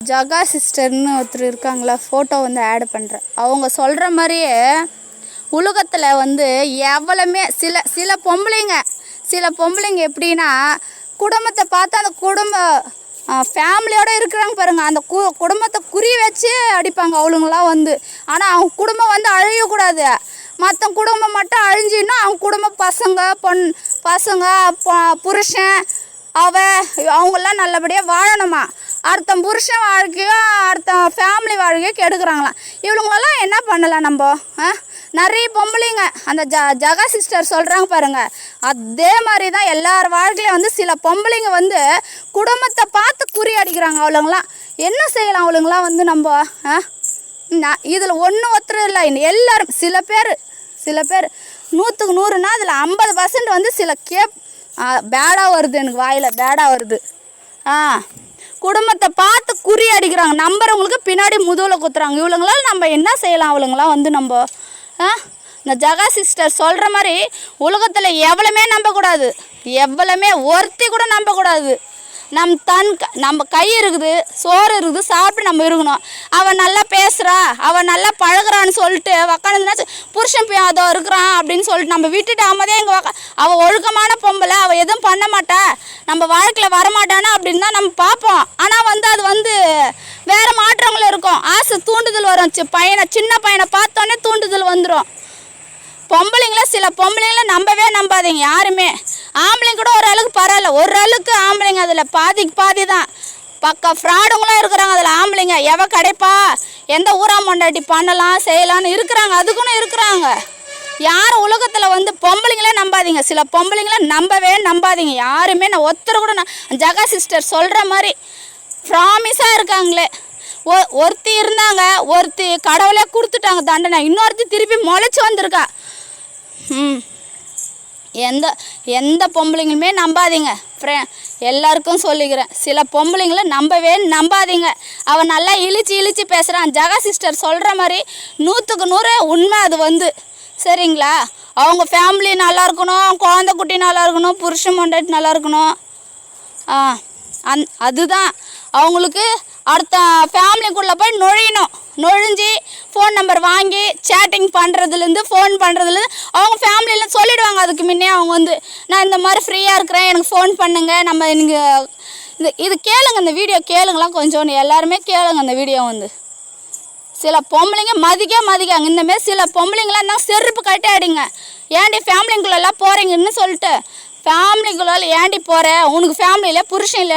ஜகா சிஸ்டர்னு ஒருத்தர் இருக்காங்களா, ஃபோட்டோ வந்து ஆட் பண்ணுறேன். அவங்க சொல்கிற மாதிரியே உலகத்தில் வந்து எவ்வளவுமே சில பொம்பளைங்க எப்படின்னா குடும்பத்தை பார்த்து அந்த ஃபேமிலியோடு இருக்கிறாங்க பாருங்கள், அந்த குடும்பத்தை குறி வச்சு அடிப்பாங்க அவளுங்களாம் வந்து. ஆனால் அவங்க குடும்பம் வந்து அழியக்கூடாது, மற்ற குடும்பம் மட்டும் அழிஞ்சின்னா அவங்க குடும்பம் பசங்க புருஷன் அவங்கெல்லாம் நல்லபடியாக வாழணுமா. அடுத்த புருஷன் வாழ்க்கையோ அடுத்த ஃபேமிலி வாழ்க்கையோ கெடுக்குறாங்களாம். இவளுங்களெல்லாம் என்ன பண்ணலாம் நம்ம? நிறைய பொம்பளைங்க அந்த ஜகா சிஸ்டர் சொல்கிறாங்க பாருங்கள், அதே மாதிரி தான் எல்லார் வாழ்க்கையிலையும் வந்து சில பொம்பளைங்க வந்து குடும்பத்தை பார்த்து குறி அடிக்கிறாங்க. அவளுங்களாம் என்ன செய்யலாம்? அவளுங்களாம் வந்து நம்ம இதில் ஒருத்தர் இல்லை, எல்லோரும் சில பேர் 100க்கு 100னா அதில் 50% வந்து சில பேடாக வருது, எனக்கு வாயில் பேடாக வருது. குடும்பத்தை பார்த்து குறி அடிக்கிறாங்க, நம்புறவங்களுக்கு பின்னாடி முதுகில் குத்துறாங்க. இவளுங்களால் நம்ம என்ன செய்யலாம்? அவளுங்களாம் வந்து நம்ம இந்த ஜகா சிஸ்டர் சொல்கிற மாதிரி உலகத்தில் எவ்வளவுமே நம்பக்கூடாது, எவ்வளவுமே ஒருத்தி கூட நம்பக்கூடாது. நம்ம கை இருக்குது, சோறு இருக்குது, சாப்பிட்டு நம்ம இருக்கணும். அவன் நல்லா பேசுகிறா, அவன் நல்லா பழகுறான்னு சொல்லிட்டு உக்காந்துனா புருஷன் அதோ இருக்கிறான் அப்படின்னு சொல்லிட்டு நம்ம விட்டுட்டு ஆமதே இங்கே அவள் ஒழுக்கமான பொம்பளை, அவள் எதுவும் பண்ண மாட்டா, நம்ம வாழ்க்கையில் வரமாட்டானா அப்படின்னு தான் நம்ம பார்ப்போம். ஆனால் வந்து அது வந்து வேறு மாற்றங்களும் இருக்கும். ஆசை தூண்டுதல் வரும், சின்ன பையனை பார்த்தோன்னே தூண்டுதல் வந்துடும். சில பொம்பளைங்கள நம்பாதீங்க யாருமே. ஆம்பளைங்க கூட ஒரு அளவுக்கு பரவாயில்ல, ஒரு அளவுக்கு ஆம்பளைங்க அதில் பாதி தான் பக்கா ஃப்ராடுங்களும் இருக்கிறாங்க. அதில் ஆம்பளைங்க கிடைப்பா எந்த ஊரா மொண்டாட்டி பண்ணலாம் செய்யலான்னு இருக்கிறாங்க, அதுக்குன்னு இருக்கிறாங்க. யாரும் உலகத்தில் வந்து பொம்பளைங்களே நம்பாதீங்க, சில பொம்பளைங்கள நம்பாதீங்க யாருமே. நான் ஒருத்தர் கூட ஜகா சிஸ்டர் சொல்கிற மாதிரி ப்ராமிஸாக இருக்காங்களே. ஒருத்தி இருந்தாங்க, ஒருத்தி கடவுளே கொடுத்துட்டாங்க தண்டனை, இன்னொருத்தி திருப்பி முளைச்சி வந்திருக்கா. எந்த பொம்பளைங்களுமே நம்பாதீங்க. எல்லாருக்கும் சொல்லிக்கிறேன், சில பொம்பளைங்கள நம்பாதீங்க. அவன் நல்லா இழிச்சு பேசுகிறான். ஜகா சிஸ்டர் சொல்கிற மாதிரி 100க்கு 100 உண்மை அது வந்து. சரிங்களா? அவங்க ஃபேமிலி நல்லா இருக்கணும், குழந்தை குட்டி நல்லா இருக்கணும், புருஷன் பொண்டாட்டி நல்லா இருக்கணும். அதுதான் அவங்களுக்கு அடுத்த ஃபேமிலிக்குள்ளே போய் நுழைஞ்சு ஃபோன் நம்பர் வாங்கி சேட்டிங் பண்ணுறதுலேருந்து ஃபோன் பண்ணுறதுலேருந்து அவங்க ஃபேமிலியில் சொல்லிவிடுவாங்க. அதுக்கு முன்னே அவங்க வந்து நான் இந்த மாதிரி ஃப்ரீயாக இருக்கிறேன், எனக்கு ஃபோன் பண்ணுங்கள். நம்ம இது கேளுங்க, இந்த வீடியோ கேளுங்களாம் கொஞ்சம், எல்லாருமே கேளுங்க அந்த வீடியோ வந்து. சில பொம்பளைங்க மதிக்காங்க. இந்தமாரி சில பொம்பளைங்களாம் இருந்தால் செருப்பு கட்டி அடிங்க. ஏன்டி ஃபேமிலிங்குள்ளெல்லாம் போகிறீங்கன்னு சொல்லிட்டு, ஃபேமிலிக்குள்ள ஏன்டி போகிற, உனக்கு ஃபேமிலியில் புருஷன் இல்லை